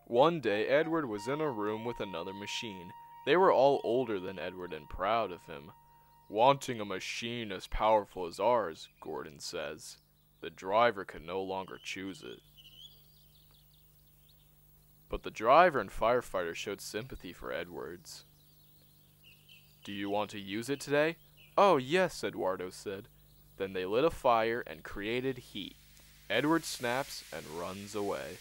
One day, Edward was in a room with another machine. They were all older than Edward and proud of him. "Wanting a machine as powerful as ours," Gordon says. The driver could no longer choose it. But the driver and firefighter showed sympathy for Edward's. "Do you want to use it today?" "Oh, yes," Eduardo said. Then they lit a fire and created heat. Edward snaps and runs away.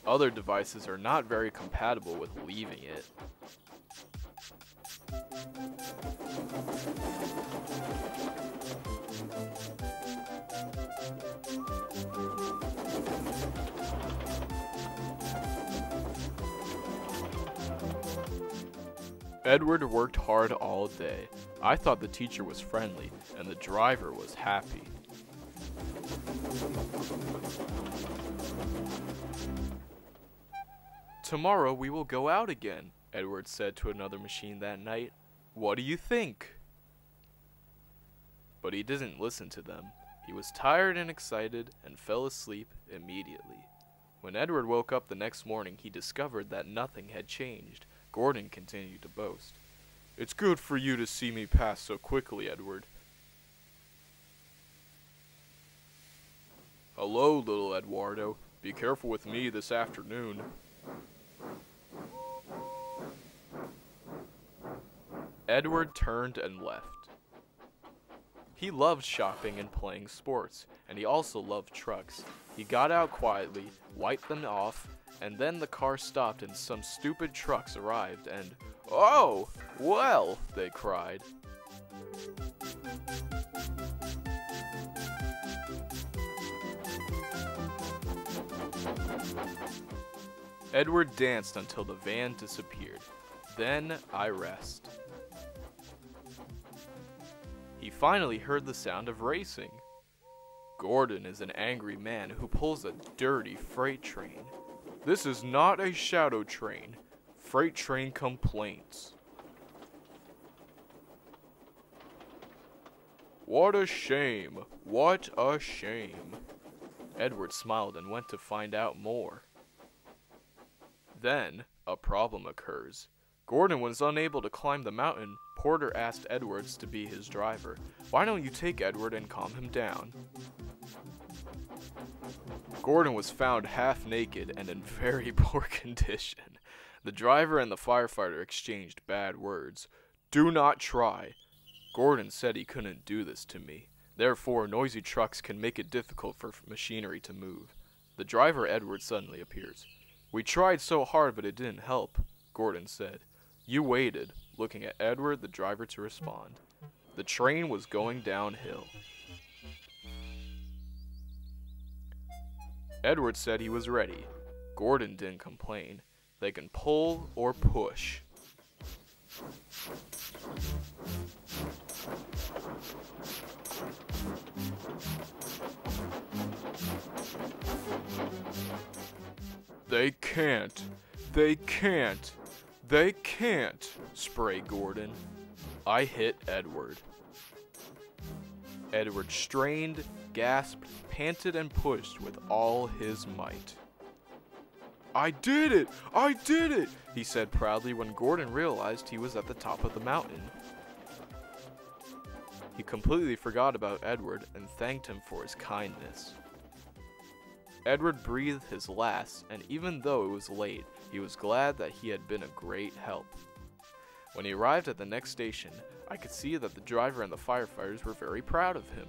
Other devices are not very compatible with leaving it. Edward worked hard all day. I thought the teacher was friendly, and the driver was happy. "Tomorrow we will go out again," Edward said to another machine that night. "What do you think?" But he didn't listen to them. He was tired and excited and fell asleep immediately. When Edward woke up the next morning, he discovered that nothing had changed. Gordon continued to boast. "It's good for you to see me pass so quickly, Edward." "Hello, little Eduardo. Be careful with me this afternoon." Edward turned and left. He loved shopping and playing sports, and he also loved trucks. He got out quietly, wiped them off, and then the car stopped and some stupid trucks arrived and, "Oh, well," they cried. Edward danced until the van disappeared. Then I rest. He finally heard the sound of racing. Gordon is an angry man who pulls a dirty freight train. "This is not a shadow train. Freight train complaints." "What a shame. What a shame." Edward smiled and went to find out more. Then, a problem occurs. Gordon was unable to climb the mountain. Porter asked Edwards to be his driver. "Why don't you take Edward and calm him down?" Gordon was found half naked and in very poor condition. The driver and the firefighter exchanged bad words. "Do not try. Gordon said he couldn't do this to me. Therefore, noisy trucks can make it difficult for machinery to move." The driver, Edward, suddenly appears. "We tried so hard, but it didn't help," Gordon said. "You waited," looking at Edward, the driver, to respond. The train was going downhill. Edward said he was ready. Gordon didn't complain. They can pull or push. "They can't. They can't. They can't," sprayed Gordon. I hit Edward. Edward strained, gasped, panted, and pushed with all his might. "I did it! I did it!" he said proudly when Gordon realized he was at the top of the mountain. He completely forgot about Edward and thanked him for his kindness. Edward breathed his last, and even though it was late, he was glad that he had been a great help. When he arrived at the next station, I could see that the driver and the firefighters were very proud of him.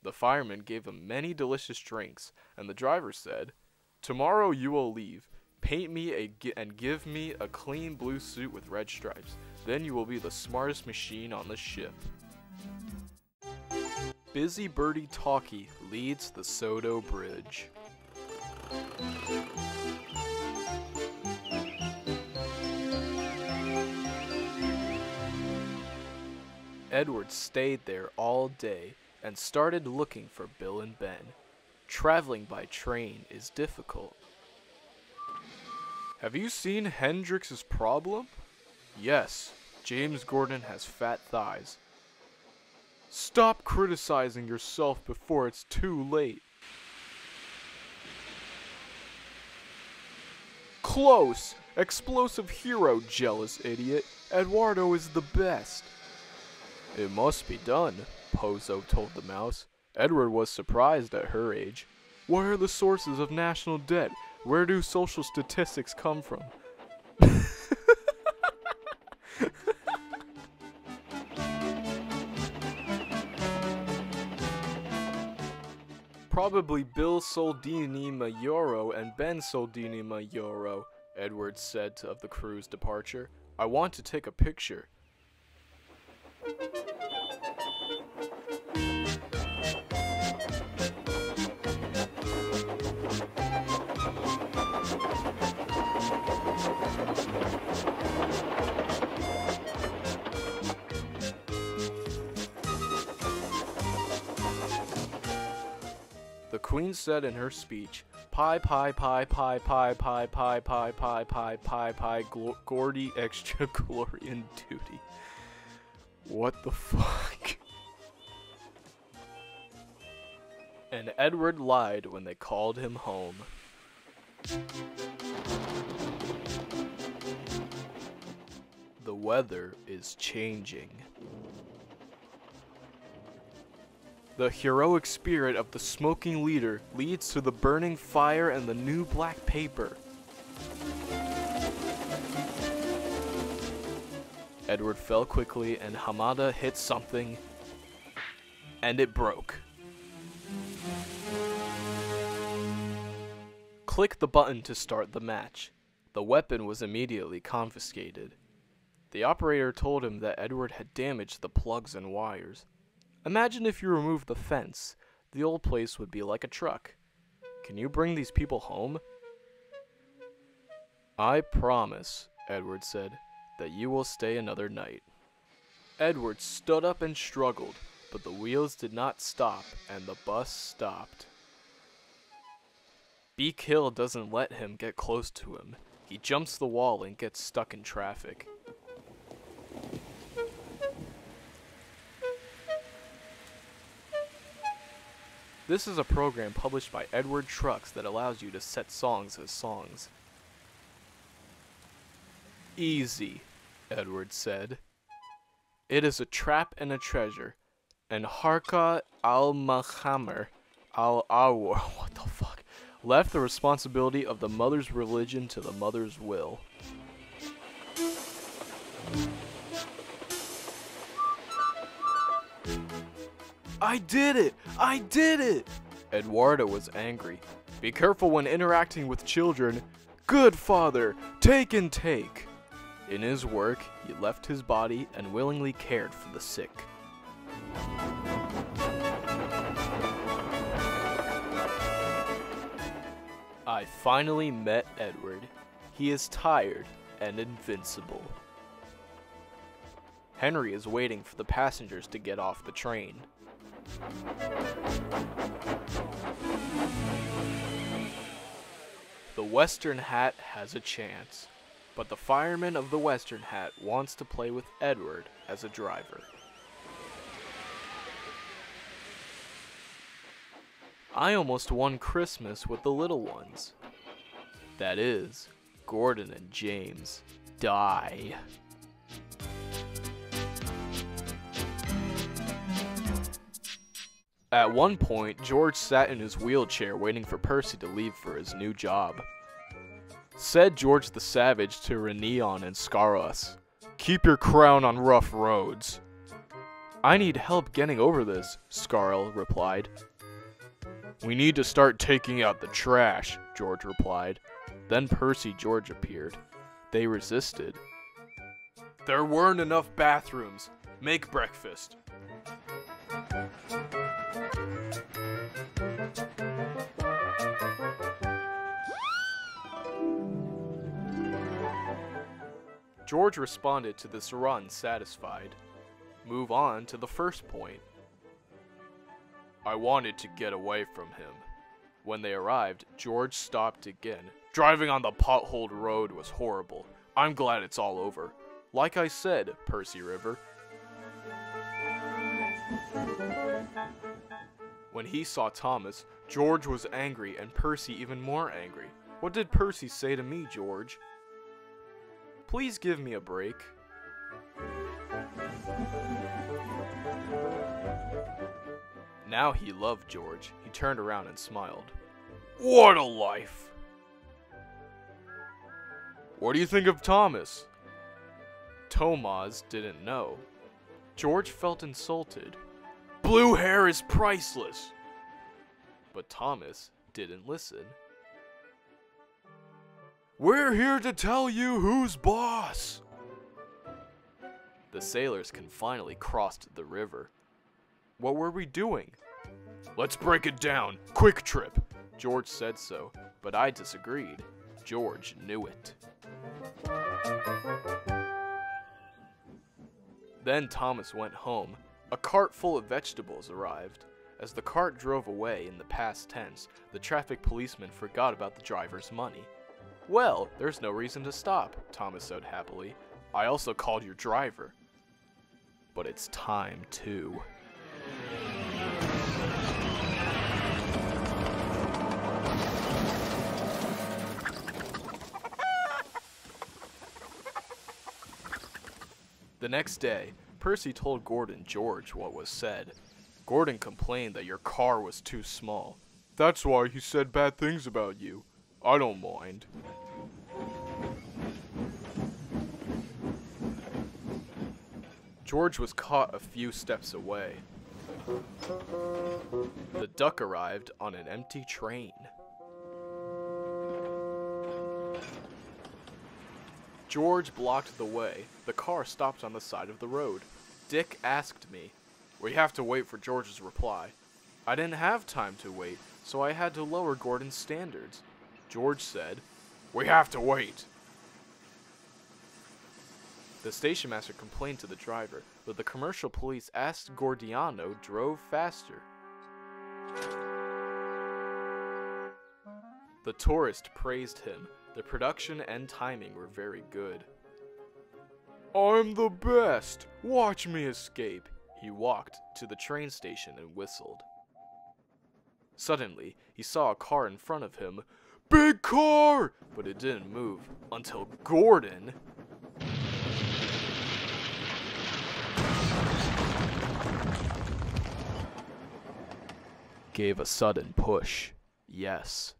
The firemen gave him many delicious drinks, and the driver said, "Tomorrow you will leave. Paint me and give me a clean blue suit with red stripes. Then you will be the smartest machine on the ship." Busy Birdie Talkie leads the Soto Bridge. Edward stayed there all day and started looking for Bill and Ben. Traveling by train is difficult. "Have you seen Hendrix's problem?" "Yes, James Gordon has fat thighs." Stop criticizing yourself before it's too late. Close! Explosive hero, jealous idiot. Eduardo is the best. It must be done, Pozo told the mouse. Edward was surprised at her age. What are the sources of national debt? Where do social statistics come from? Probably Bill Soldini Mayoro and Ben Soldini Mayoro, Edward said of the crew's departure. I want to take a picture. The Queen said in her speech, Pie, Gordy extra glory and duty. What the fuck? And Edward lied when they called him home. The weather is changing. The heroic spirit of the smoking leader leads to the burning fire and the new black paper. Edward fell quickly and Hamada hit something, and it broke. Click the button to start the match. The weapon was immediately confiscated. The operator told him that Edward had damaged the plugs and wires. Imagine if you removed the fence. The old place would be like a truck. Can you bring these people home? I promise, Edward said, that you will stay another night. Edward stood up and struggled, but the wheels did not stop and the bus stopped. Beak Hill doesn't let him get close to him. He jumps the wall and gets stuck in traffic. This is a program published by Edward Trucks that allows you to set songs as songs. Easy, Edward said. It is a trap and a treasure. And Harka al-Mahammer al-Awar, what the fuck, left the responsibility of the mother's religion to the mother's will. I did it! I did it! Eduardo was angry. Be careful when interacting with children. Good father, take and take. In his work, he left his body and willingly cared for the sick. I finally met Edward. He is tired and invincible. Henry is waiting for the passengers to get off the train. The Western Hat has a chance, but the fireman of the Western Hat wants to play with Edward as a driver. I almost won Christmas with the little ones. That is, Gordon and James die. At one point, George sat in his wheelchair waiting for Percy to leave for his new job. Said George the Savage to Reneon and Scaros, "Keep your crown on rough roads." "I need help getting over this," Scarl replied. "We need to start taking out the trash," George replied. Then Percy George appeared. They resisted. "There weren't enough bathrooms. Make breakfast." George responded to this run satisfied. Move on to the first point. I wanted to get away from him. When they arrived, George stopped again. Driving on the potholed road was horrible. I'm glad it's all over. Like I said, Percy River. When he saw Thomas, George was angry and Percy even more angry. What did Percy say to me, George? Please give me a break. Now he loved George. He turned around and smiled. What a life! What do you think of Thomas? Thomas didn't know. George felt insulted. Blue hair is priceless! But Thomas didn't listen. We're here to tell you who's boss! The sailors can finally cross the river. What were we doing? Let's break it down. Quick trip. George said so, but I disagreed. George knew it. Then Thomas went home. A cart full of vegetables arrived. As the cart drove away in the past tense, the traffic policeman forgot about the driver's money. Well, there's no reason to stop, Thomas said happily. I also called your driver. But it's time too. The next day, Percy told Gordon George what was said. Gordon complained that your car was too small. That's why he said bad things about you. I don't mind. George was caught a few steps away. The duck arrived on an empty train. George blocked the way. The car stopped on the side of the road. Dick asked me. We have to wait for George's reply. I didn't have time to wait, so I had to lower Gordon's standards. George said, we have to wait. The station master complained to the driver, but the commercial police asked Gordiano drove faster. The tourist praised him. The production and timing were very good. I'm the best! Watch me escape! He walked to the train station and whistled. Suddenly, he saw a car in front of him. Big car! But it didn't move until Gordon gave a sudden push. Yes.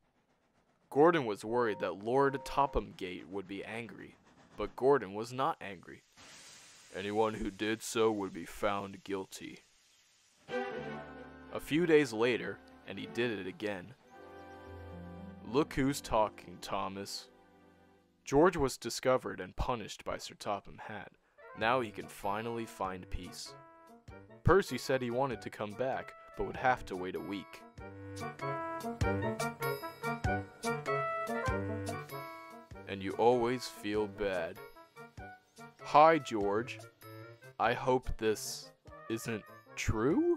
Gordon was worried that Lord Tophamgate would be angry, but Gordon was not angry. Anyone who did so would be found guilty. A few days later, and he did it again. Look who's talking, Thomas. George was discovered and punished by Sir Topham Hatt. Now he can finally find peace. Percy said he wanted to come back, but would have to wait a week. And you always feel bad. Hi, George. I hope this isn't true?